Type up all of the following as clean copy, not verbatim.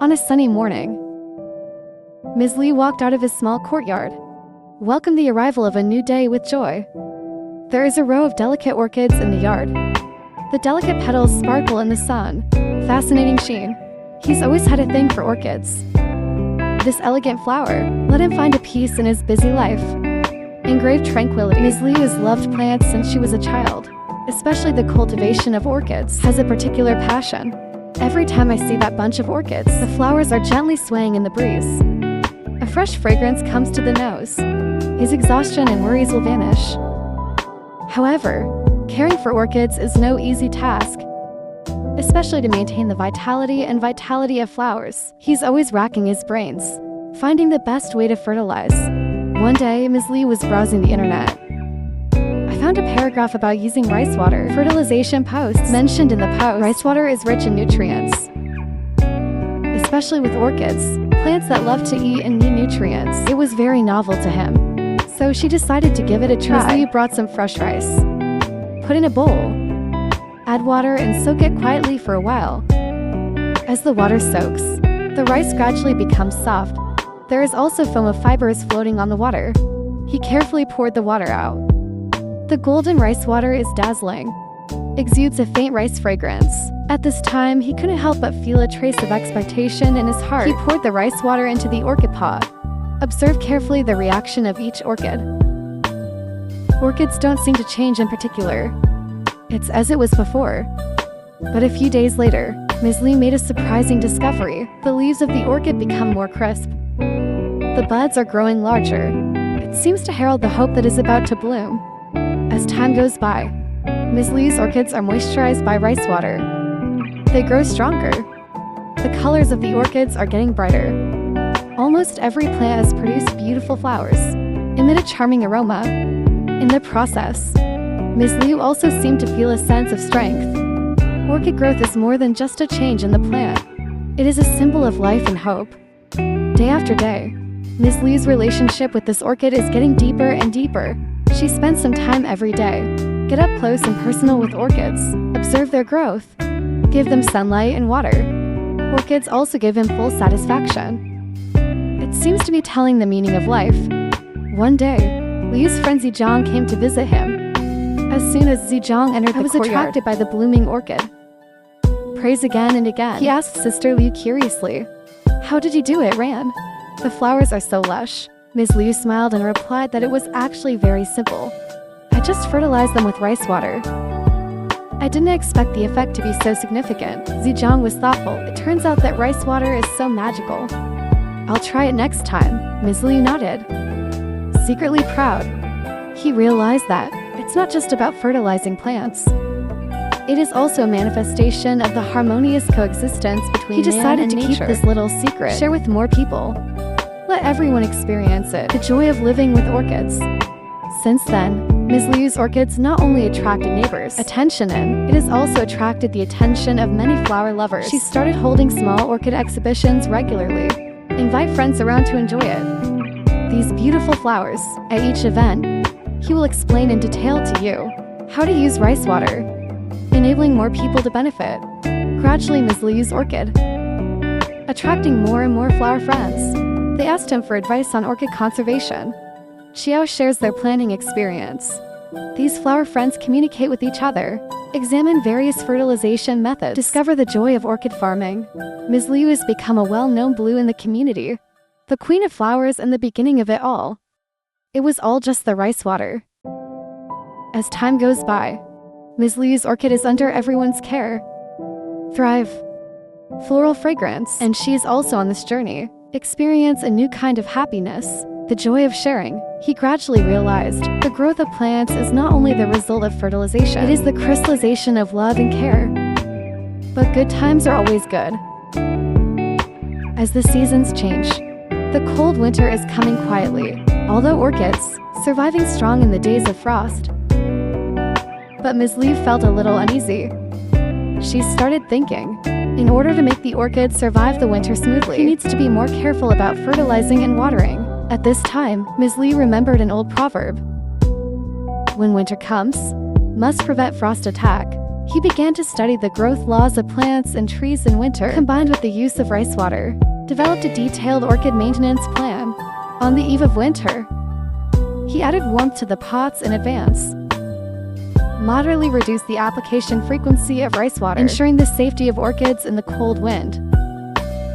On a sunny morning, Ms. Lee walked out of his small courtyard, welcomed the arrival of a new day with joy. There is a row of delicate orchids in the yard. The delicate petals sparkle in the sun. Fascinating sheen. He's always had a thing for orchids. This elegant flower let him find a peace in his busy life. Engraved tranquility. Ms. Lee has loved plants since she was a child. Especially the cultivation of orchids has a particular passion. Every time I see that bunch of orchids, the flowers are gently swaying in the breeze. A fresh fragrance comes to the nose. His exhaustion and worries will vanish. However, caring for orchids is no easy task, especially to maintain the vitality of flowers. He's always racking his brains, finding the best way to fertilize. One day, Ms. Lee was browsing the internet. I found a paragraph about using rice water. Fertilization posts mentioned in the post, rice water is rich in nutrients, especially with orchids, plants that love to eat and need nutrients. It was very novel to him, so she decided to give it a try. Ms. Lee brought some fresh rice. Put in a bowl. Add water and soak it quietly for a while. As the water soaks, the rice gradually becomes soft. There is also foam of fibers floating on the water. He carefully poured the water out. The golden rice water is dazzling. Exudes a faint rice fragrance. At this time, he couldn't help but feel a trace of expectation in his heart. He poured the rice water into the orchid pot. Observe carefully the reaction of each orchid. Orchids don't seem to change in particular. It's as it was before. But a few days later, Ms. Lee made a surprising discovery. The leaves of the orchid become more crisp. The buds are growing larger. It seems to herald the hope that is about to bloom. As time goes by, Ms. Lee's orchids are moisturized by rice water. They grow stronger. The colors of the orchids are getting brighter. Almost every plant has produced beautiful flowers, emit a charming aroma. In the process, Ms. Lee also seemed to feel a sense of strength. Orchid growth is more than just a change in the plant. It is a symbol of life and hope. Day after day, Ms. Lee's relationship with this orchid is getting deeper and deeper. She spends some time every day. Get up close and personal with orchids. Observe their growth. Give them sunlight and water. Orchids also give him full satisfaction. It seems to be telling the meaning of life. One day, Liu's friend Zhejiang came to visit him. As soon as Zhejiang entered the courtyard, I was attracted by the blooming orchid. Praise again and again. He asked Sister Liu curiously. How did you do it, Ran? The flowers are so lush. Ms. Liu smiled and replied that it was actually very simple. I just fertilized them with rice water. I didn't expect the effect to be so significant. Zhejiang was thoughtful. It turns out that rice water is so magical. I'll try it next time. Ms. Liu nodded. Secretly proud, he realized that it's not just about fertilizing plants. It is also a manifestation of the harmonious coexistence between man and nature. He decided to keep this little secret, share with more people. Let everyone experience it, the joy of living with orchids. Since then, Ms. Liu's orchids not only attracted neighbors' attention it has also attracted the attention of many flower lovers. She started holding small orchid exhibitions regularly. Invite friends around to enjoy it. These beautiful flowers, at each event, he will explain in detail to you how to use rice water, enabling more people to benefit. Gradually, Ms. Liu's orchid, attracting more and more flower friends. They asked him for advice on orchid conservation. Qiao shares their planting experience. These flower friends communicate with each other, examine various fertilization methods, discover the joy of orchid farming. Ms. Liu has become a well-known blue in the community, the queen of flowers and the beginning of it all. It was all just the rice water. As time goes by, Ms. Liu's orchid is under everyone's care. Thrive. Floral fragrance. And she is also on this journey. Experience a new kind of happiness, the joy of sharing. He gradually realized the growth of plants is not only the result of fertilization, it is the crystallization of love and care. But good times are always good. As the seasons change, the cold winter is coming quietly, although orchids, surviving strong in the days of frost. But Ms. Liu felt a little uneasy. She started thinking, in order to make the orchid survive the winter smoothly, he needs to be more careful about fertilizing and watering. At this time, Ms. Liu remembered an old proverb. When winter comes, must prevent frost attack. He began to study the growth laws of plants and trees in winter, combined with the use of rice water, developed a detailed orchid maintenance plan. On the eve of winter, he added warmth to the pots in advance, moderately reduced the application frequency of rice water, ensuring the safety of orchids in the cold wind.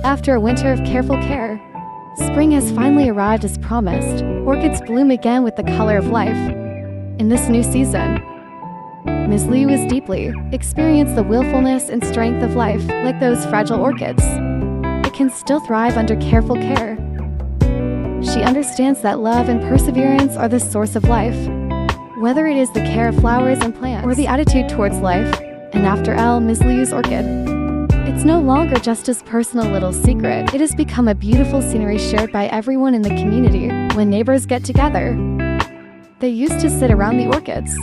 After a winter of careful care, spring has finally arrived as promised. Orchids bloom again with the color of life. In this new season, Ms. Lee was deeply experienced the willfulness and strength of life. Like those fragile orchids, it can still thrive under careful care. She understands that love and perseverance are the source of life. Whether it is the care of flowers and plants or the attitude towards life, and after all, Ms. Liu's orchid, it's no longer just his personal little secret. It has become a beautiful scenery shared by everyone in the community. When neighbors get together, they used to sit around the orchids,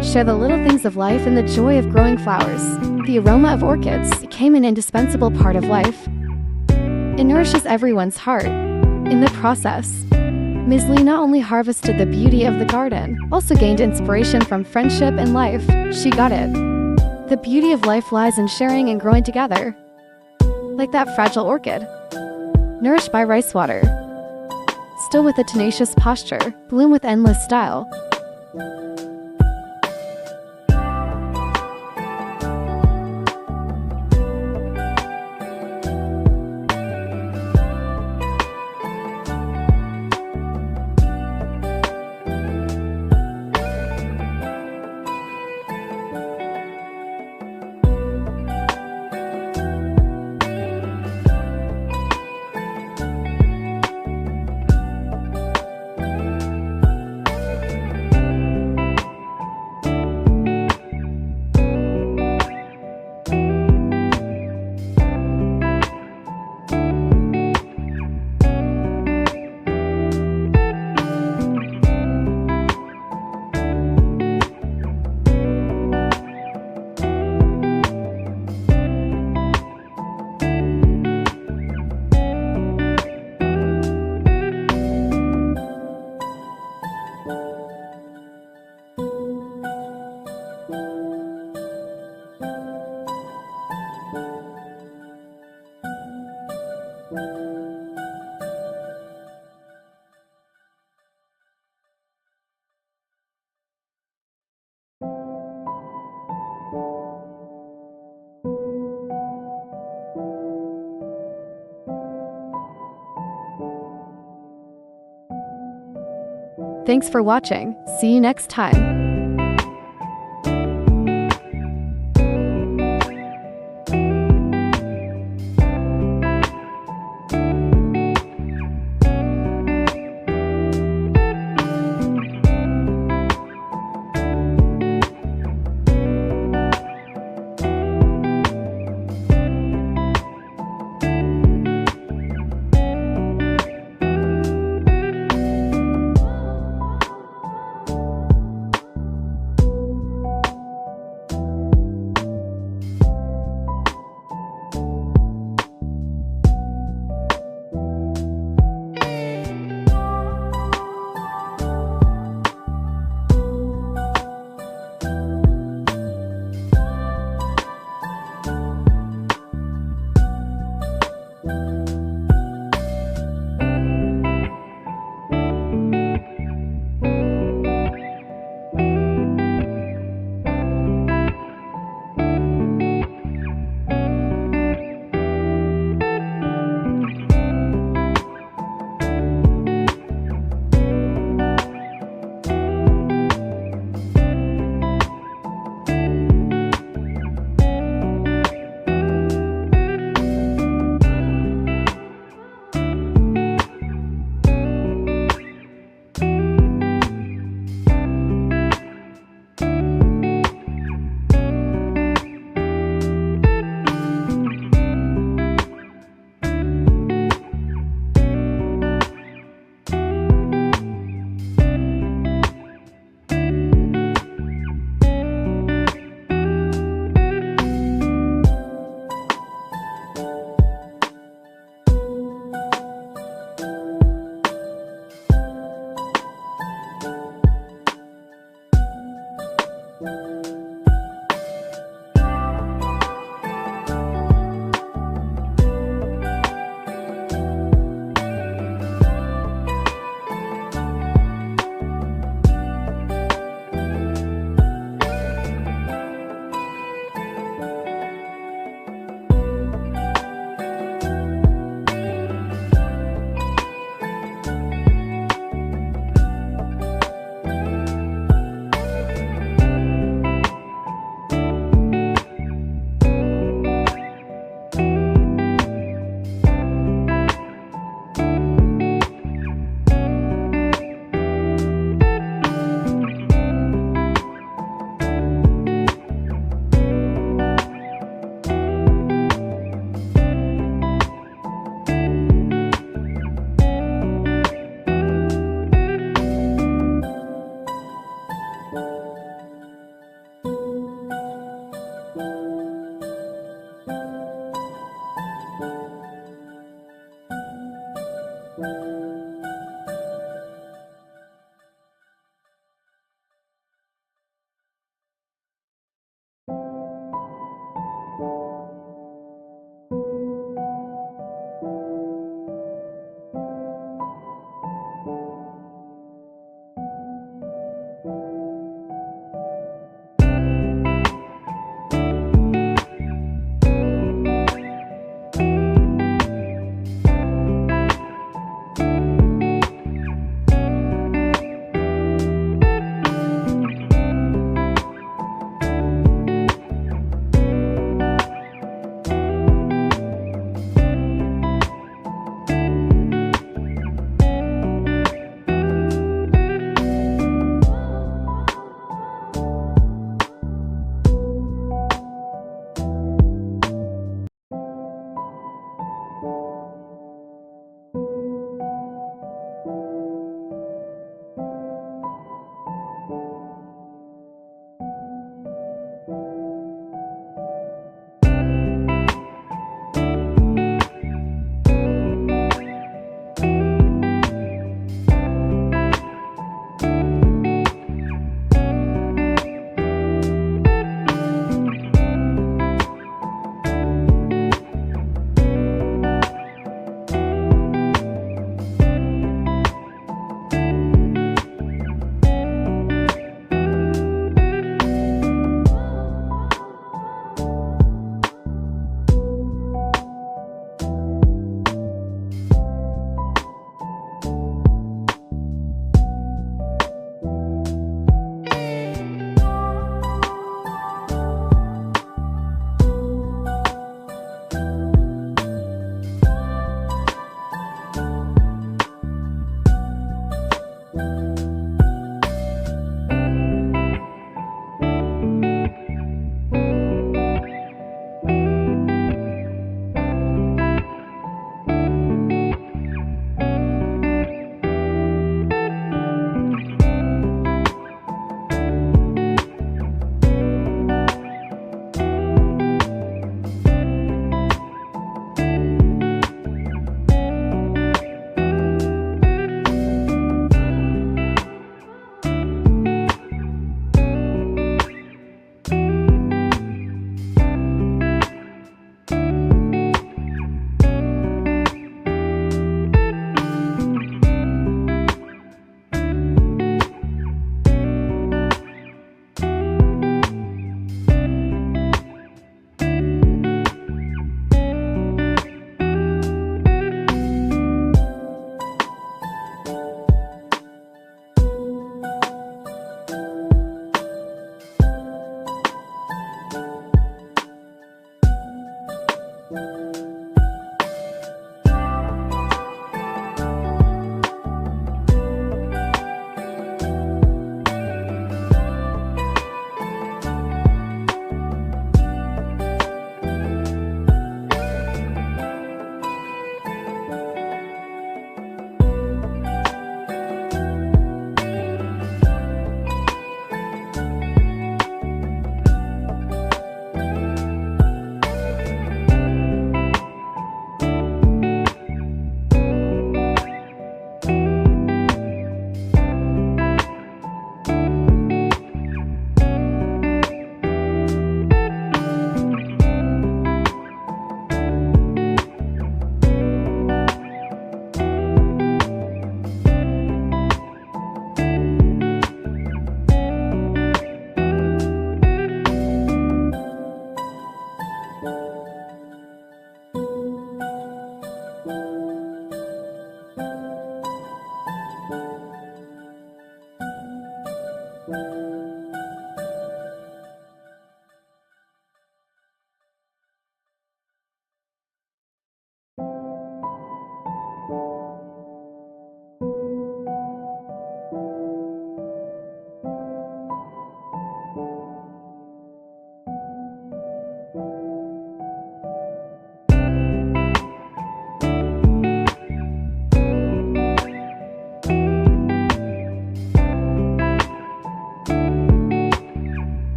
share the little things of life and the joy of growing flowers. The aroma of orchids became an indispensable part of life. It nourishes everyone's heart. In the process, Ms. Lee not only harvested the beauty of the garden, also gained inspiration from friendship and life. She got it. The beauty of life lies in sharing and growing together. Like that fragile orchid, nourished by rice water, still with a tenacious posture, bloom with endless style. Thanks for watching. See you next time.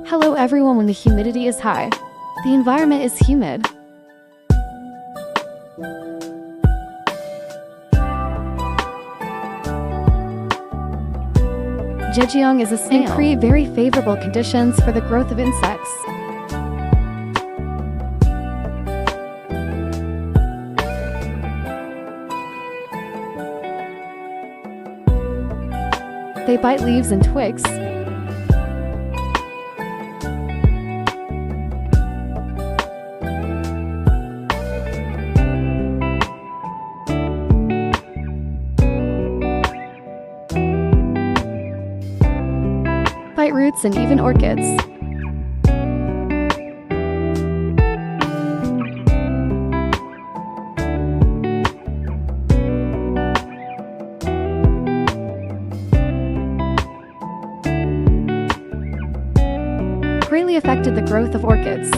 Hello everyone. When the humidity is high, the environment is humid. Jejeong is a snail and create very favorable conditions for the growth of insects. They bite leaves and twigs. Bite roots and even orchids. greatly affected the growth of orchids.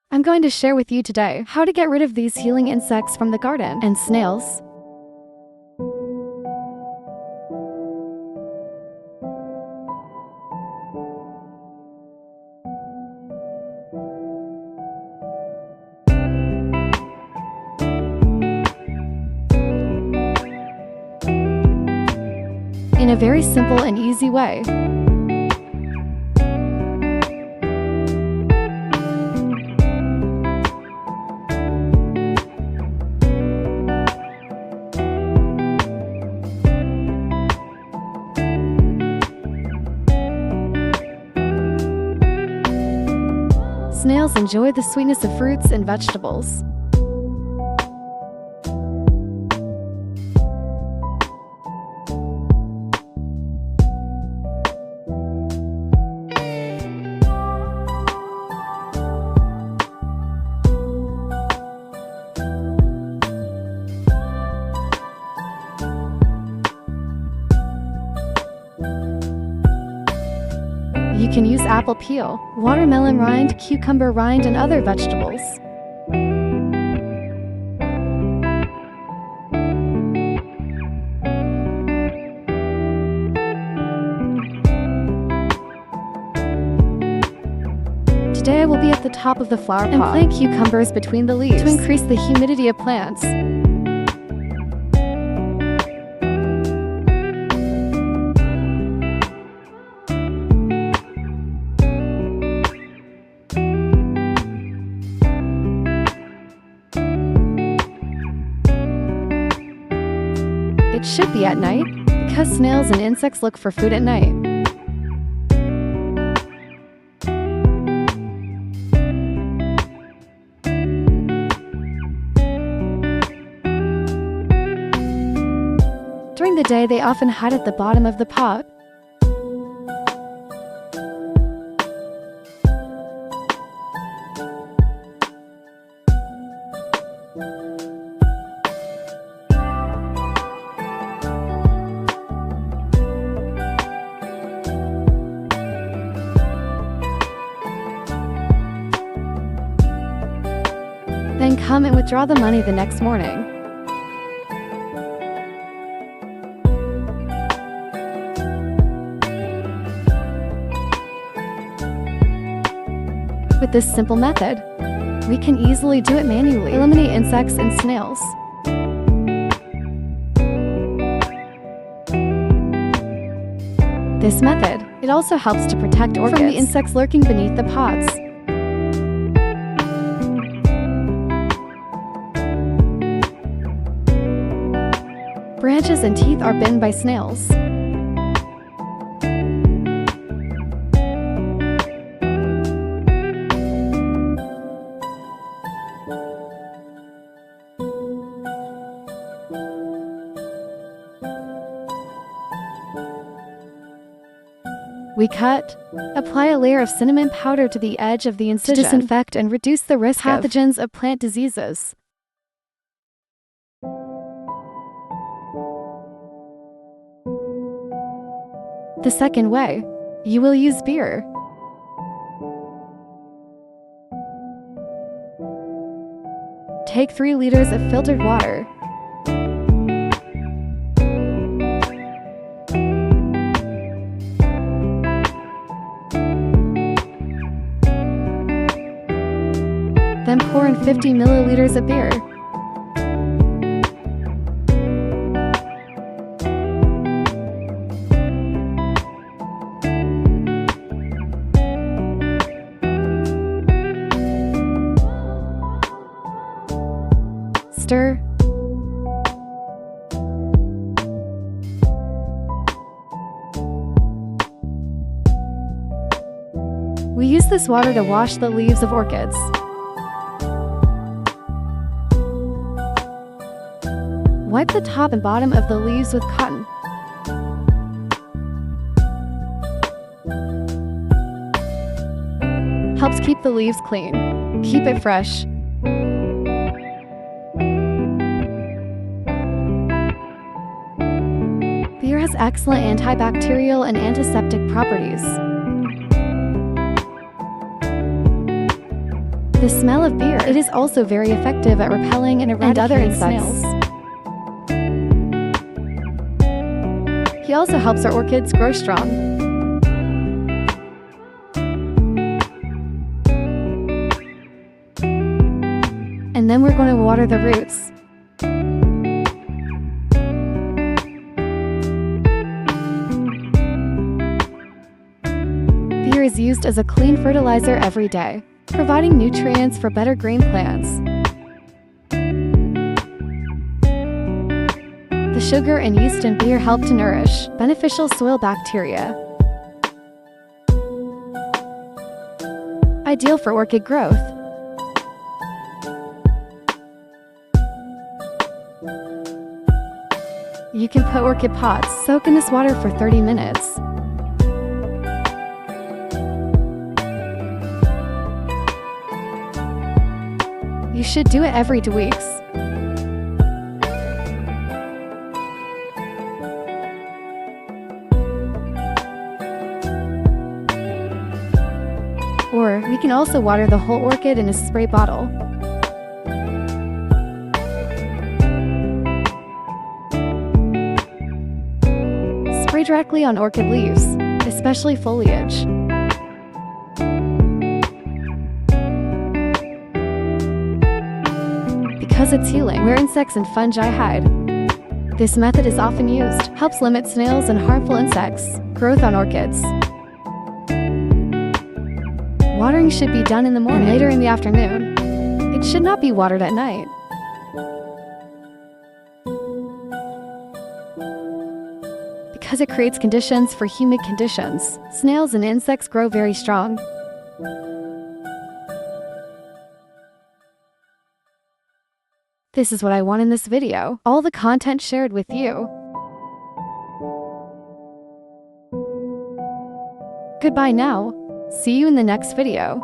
I'm going to share with you today how to get rid of these healing insects from the garden and snails. In a very simple and easy way. Snails enjoy the sweetness of fruits and vegetables. You can use apple peel, watermelon rind, cucumber rind, and other vegetables. Today I will be at the top of the flower pot and plant cucumbers between the leaves to increase the humidity of plants. It should be at night, because snails and insects look for food at night. During the day, they often hide at the bottom of the pot. Then come and withdraw the money the next morning. With this simple method, we can easily do it manually, eliminate insects and snails. This method, it also helps to protect orchids from the insects lurking beneath the pots. Branches and teeth are bitten by snails. We cut. Apply a layer of cinnamon powder to the edge of the incision to disinfect and reduce the risk of pathogens of plant diseases. The second way, you will use beer. Take 3 liters of filtered water. Then pour in 50 milliliters of beer. Stir. We use this water to wash the leaves of orchids. Wipe the top and bottom of the leaves with cotton. helps keep the leaves clean. Keep it fresh. Beer has excellent antibacterial and antiseptic properties. The smell of beer. It is also very effective at repelling and eradicating other insects. He also helps our orchids grow strong. And then we're going to water the roots. Beer is used as a clean fertilizer every day, providing nutrients for better green plants. The sugar and yeast in beer help to nourish beneficial soil bacteria. Ideal for orchid growth. You can put orchid pots, soak in this water for 30 minutes. You should do it every 2 weeks. Or we can also water the whole orchid in a spray bottle. Spray directly on orchid leaves, especially foliage. Because it's healing where insects and fungi hide. This method is often used, helps limit snails and harmful insects growth on orchids. Watering should be done in the morning and later in the afternoon. It should not be watered at night. Because it creates conditions for humid conditions, snails and insects grow very strong. This is what I want in this video. All the content shared with you. Goodbye now. See you in the next video.